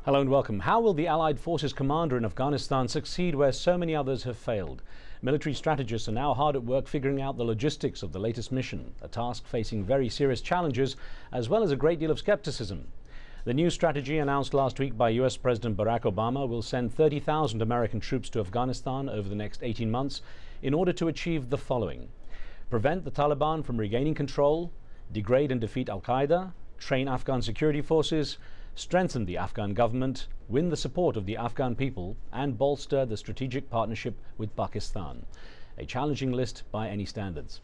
Hello and welcome. How will the Allied Forces commander in Afghanistan succeed where so many others have failed? Military strategists are now hard at work figuring out the logistics of the latest mission, a task facing very serious challenges as well as a great deal of skepticism. The new strategy announced last week by US President Barack Obama will send 30,000 American troops to Afghanistan over the next 18 months in order to achieve the following: prevent the Taliban from regaining control, degrade and defeat al-Qaeda, train Afghan security forces, strengthen the Afghan government, win the support of the Afghan people, and bolster the strategic partnership with Pakistan. A challenging list by any standards.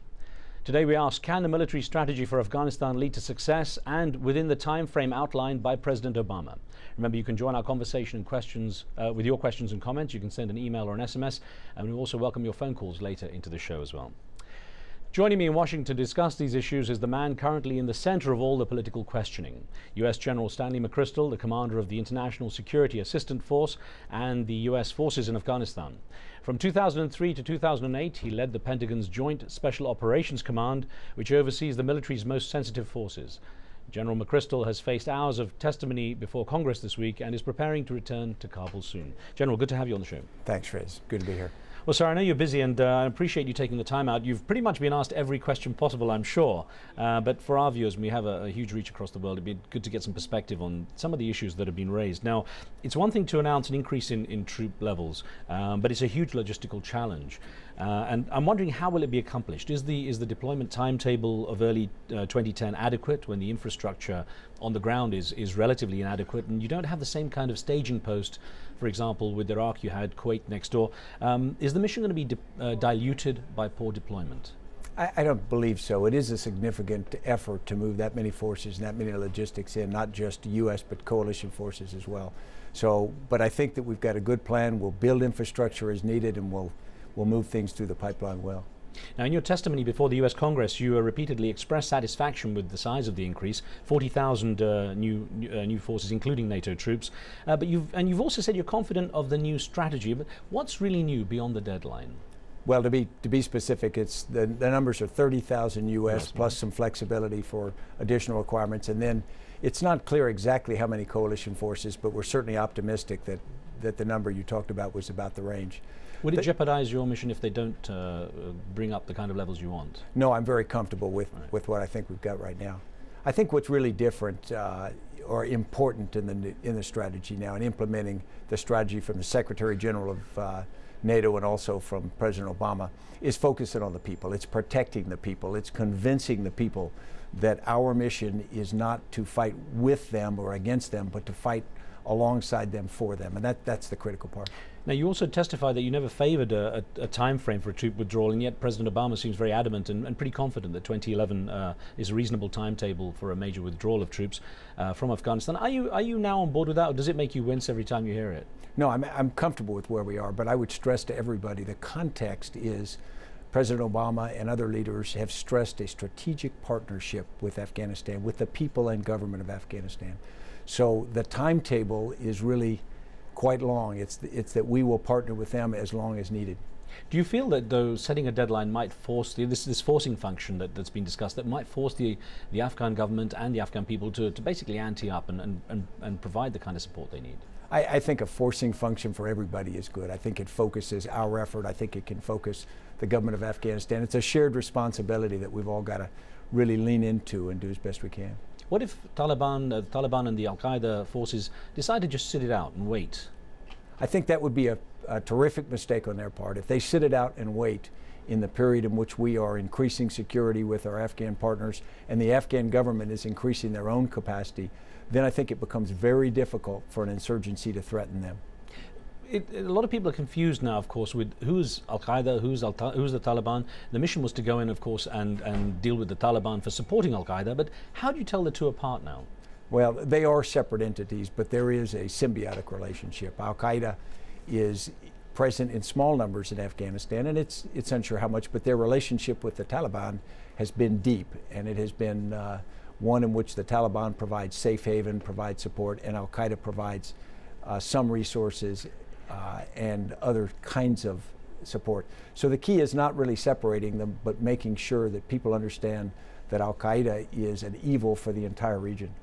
Today we ask, can the military strategy for Afghanistan lead to success and within the time frame outlined by President Obama? Remember, you can join our conversation and questions with your questions and comments. You can send an email or an SMS, and we also welcome your phone calls later into the show as well. Joining me in Washington to discuss these issues is the man currently in the center of all the political questioning, US General Stanley McChrystal, the commander of the International Security Assistance Force and the US forces in Afghanistan. From 2003 to 2008, he led the Pentagon's Joint Special Operations Command, which oversees the military's most sensitive forces. General McChrystal has faced hours of testimony before Congress this week and is preparing to return to Kabul soon. General, good to have you on the show. Thanks, Rez. Good to be here. Well, sir, I know you're busy and I appreciate you taking the time out. You've pretty much been asked every question possible, I'm sure. But for our viewers, we have a huge reach across the world. It'd be good to get some perspective on some of the issues that have been raised. Now, it's one thing to announce an increase in troop levels, but it's a huge logistical challenge. And I'm wondering, how will it be accomplished? Is the deployment timetable of early 2010 adequate when the infrastructure on the ground is relatively inadequate, and you don't have the same kind of staging post? For example, with Iraq, you had Kuwait next door. Is the mission going to be diluted by poor deployment? I don't believe so. It is a significant effort to move that many forces and that many logistics in, not just U.S. but coalition forces as well. So, but I think that we've got a good plan. We'll build infrastructure as needed, and we'll move things through the pipeline well. Now, in your testimony before the US Congress, you repeatedly expressed satisfaction with the size of the increase, 40,000 new forces, including NATO troops. But you've also said you're confident of the new strategy. But what's really new beyond the deadline? Well, to be specific, it's the numbers are 30,000 U.S. plus some flexibility for additional requirements, and then it's not clear exactly how many coalition forces, but we're certainly optimistic that the number you talked about was about the range. Would it jeopardize your mission if they don't bring up the kind of levels you want? No, I'm very comfortable with what I think we've got right now. I think what's really different or important in the strategy now, and implementing the strategy from the Secretary General of NATO and also from President Obama, is focusing on the people. It's protecting the people. It's convincing the people that our mission is not to fight with them or against them, but to fight alongside them for them, and that's the critical part. Now, you also testified that you never favored a time frame for a troop withdrawal, and yet President Obama seems very adamant and pretty confident that 2011 is a reasonable timetable for a major withdrawal of troops from Afghanistan. Are you now on board with that, or does it make you wince every time you hear it? No, I'm comfortable with where we are, but I would stress to everybody the context is President Obama and other leaders have stressed a strategic partnership with Afghanistan, with the people and government of Afghanistan. So the timetable is really quite long. It's that we will partner with them as long as needed. Do you feel that, though, setting a deadline might force this forcing function that's been discussed, that might force the Afghan government and the Afghan people to basically ante up and provide the kind of support they need? I think a forcing function for everybody is good. I think it focuses our effort. I think it can focus the government of Afghanistan. It's a shared responsibility that we've all got to really lean into and do as best we can. What if Taliban and the al-Qaeda forces decide to just sit it out and wait? I think that would be a terrific mistake on their part. If they sit it out and wait in the period in which we are increasing security with our Afghan partners and the Afghan government is increasing their own capacity, then I think it becomes very difficult for an insurgency to threaten them. A lot of people are confused now, of course, with who's al-Qaeda, who's the Taliban. The mission was to go in, of course, and deal with the Taliban for supporting al-Qaeda, but how do you tell the two apart now? Well, they are separate entities, but there is a symbiotic relationship. Al-Qaeda is present in small numbers in Afghanistan, and it's unsure how much, but their relationship with the Taliban has been deep, and it has been one in which the Taliban provides safe haven, provides support, and Al-Qaeda provides some resources and other kinds of support. So the key is not really separating them, but making sure that people understand that Al-Qaeda is an evil for the entire region.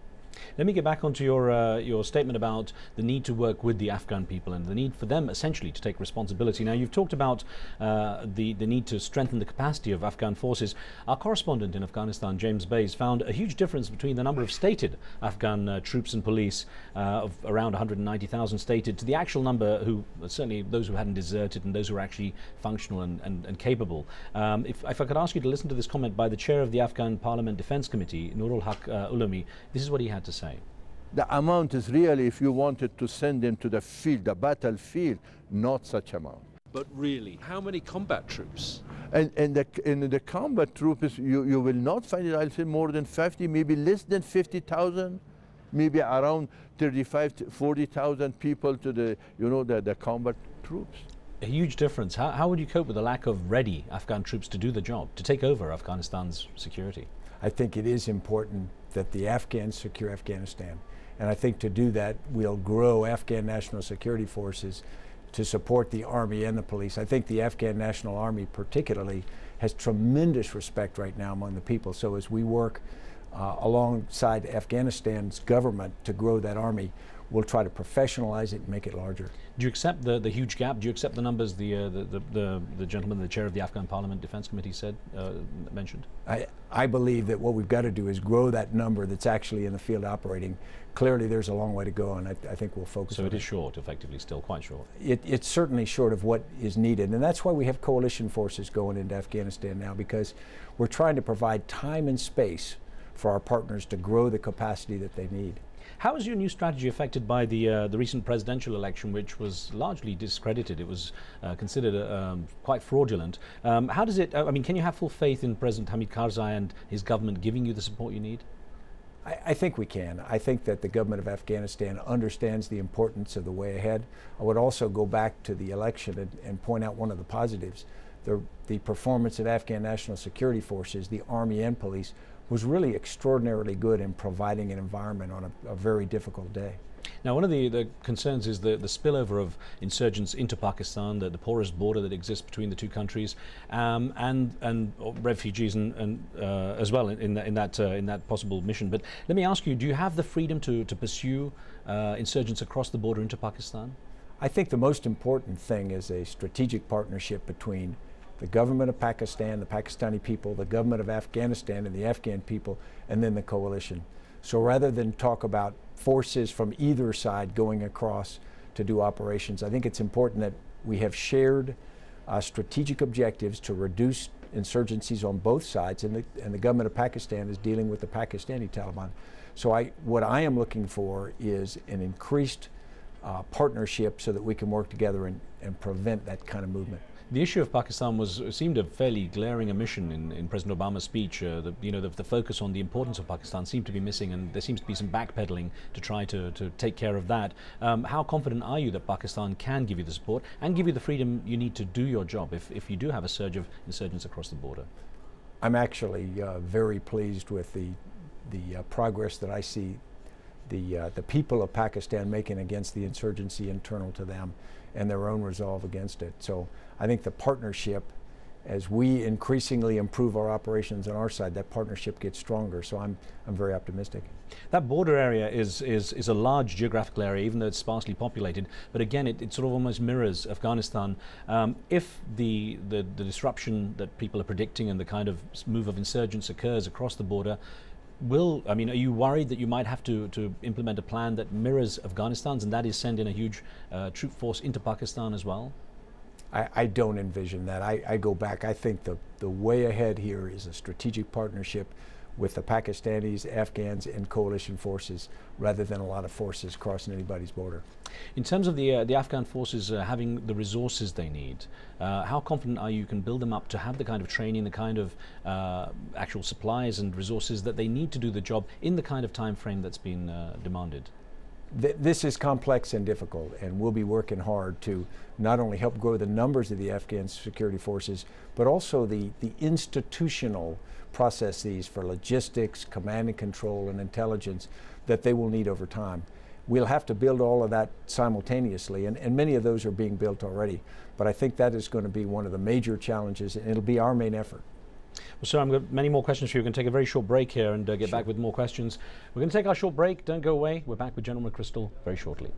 Let me get back onto your statement about the need to work with the Afghan people and the need for them essentially to take responsibility. Now, you've talked about the need to strengthen the capacity of Afghan forces. Our correspondent in Afghanistan, James Bays, found a huge difference between the number of stated Afghan troops and police of around 190,000 stated to the actual number who, certainly those who hadn't deserted and those who were actually functional and capable. If I could ask you to listen to this comment by the chair of the Afghan Parliament Defense Committee, Nurul Haq Ulami, this is what he had to say. The amount is really, if you wanted to send them to the field, the battlefield, not such amount. But really, how many combat troops? And in the combat troops, you will not find it, I'll say more than 50, maybe less than 50,000, maybe around 35 to 40,000 people to the combat troops. A huge difference. How would you cope with the lack of ready Afghan troops to do the job, to take over Afghanistan's security? I think it is important that the Afghans secure Afghanistan. And I think to do that, we'll grow Afghan National Security Forces to support the Army and the police. I think the Afghan National Army particularly has tremendous respect right now among the people. So as we work alongside Afghanistan's government to grow that army, we'll try to professionalize it and make it larger. Do you accept the huge gap? Do you accept the numbers the gentleman, the chair of the Afghan Parliament Defense Committee mentioned? I believe that what we've got to do is grow that number that's actually in the field operating. Clearly there's a long way to go, and I think we'll focus on it. So it is short, effectively, still quite short. It's certainly short of what is needed, and that's why we have coalition forces going into Afghanistan now, because we're trying to provide time and space for our partners to grow the capacity that they need. How is your new strategy affected by the recent presidential election, which was largely discredited? It was considered quite fraudulent. How does it, I mean, can you have full faith in President Hamid Karzai and his government giving you the support you need? I think we can. I think that the government of Afghanistan understands the importance of the way ahead. I would also go back to the election and point out one of the positives. The performance of Afghan National Security Forces, the Army and police, was really extraordinarily good in providing an environment on a very difficult day. Now, one of the concerns is the spillover of insurgents into Pakistan, the porous border that exists between the two countries, and refugees as well in that possible mission. But let me ask you: do you have the freedom to pursue insurgents across the border into Pakistan? I think the most important thing is a strategic partnership between the government of Pakistan, the Pakistani people, the government of Afghanistan and the Afghan people, and then the coalition. So rather than talk about forces from either side going across to do operations, I think it's important that we have shared strategic objectives to reduce insurgencies on both sides, and the government of Pakistan is dealing with the Pakistani Taliban. So what I am looking for is an increased partnership so that we can work together and prevent that kind of movement. The issue of Pakistan seemed a fairly glaring omission in President Obama's speech. The focus on the importance of Pakistan seemed to be missing, and there seems to be some backpedaling to try to take care of that. How confident are you that Pakistan can give you the support and give you the freedom you need to do your job if you do have a surge of insurgents across the border? I'm actually very pleased with the progress that I see the people of Pakistan making against the insurgency internal to them and their own resolve against it. So I think the partnership, as we increasingly improve our operations on our side, that partnership gets stronger. So I'm very optimistic. That border area is a large geographical area, even though it's sparsely populated. But again, it sort of almost mirrors Afghanistan. If the disruption that people are predicting and the kind of move of insurgents occurs across the border, are you worried that you might have to implement a plan that mirrors Afghanistan's, and that is send in a huge troop force into Pakistan as well? I don't envision that. I go back. I think the way ahead here is a strategic partnership with the Pakistanis, Afghans, and coalition forces, rather than a lot of forces crossing anybody's border. In terms of the Afghan forces having the resources they need, how confident are you can build them up to have the kind of training, the kind of actual supplies and resources that they need to do the job in the kind of time frame that's been demanded? This is complex and difficult, and we'll be working hard to not only help grow the numbers of the Afghan security forces, but also the institutional processes for logistics, command and control, and intelligence that they will need over time. We'll have to build all of that simultaneously, and many of those are being built already. But I think that is going to be one of the major challenges, and it'll be our main effort. Well, sir, I've got many more questions for you. We're going to take a very short break here and get back with more questions. We're going to take our short break. Don't go away. We're back with General McChrystal very shortly.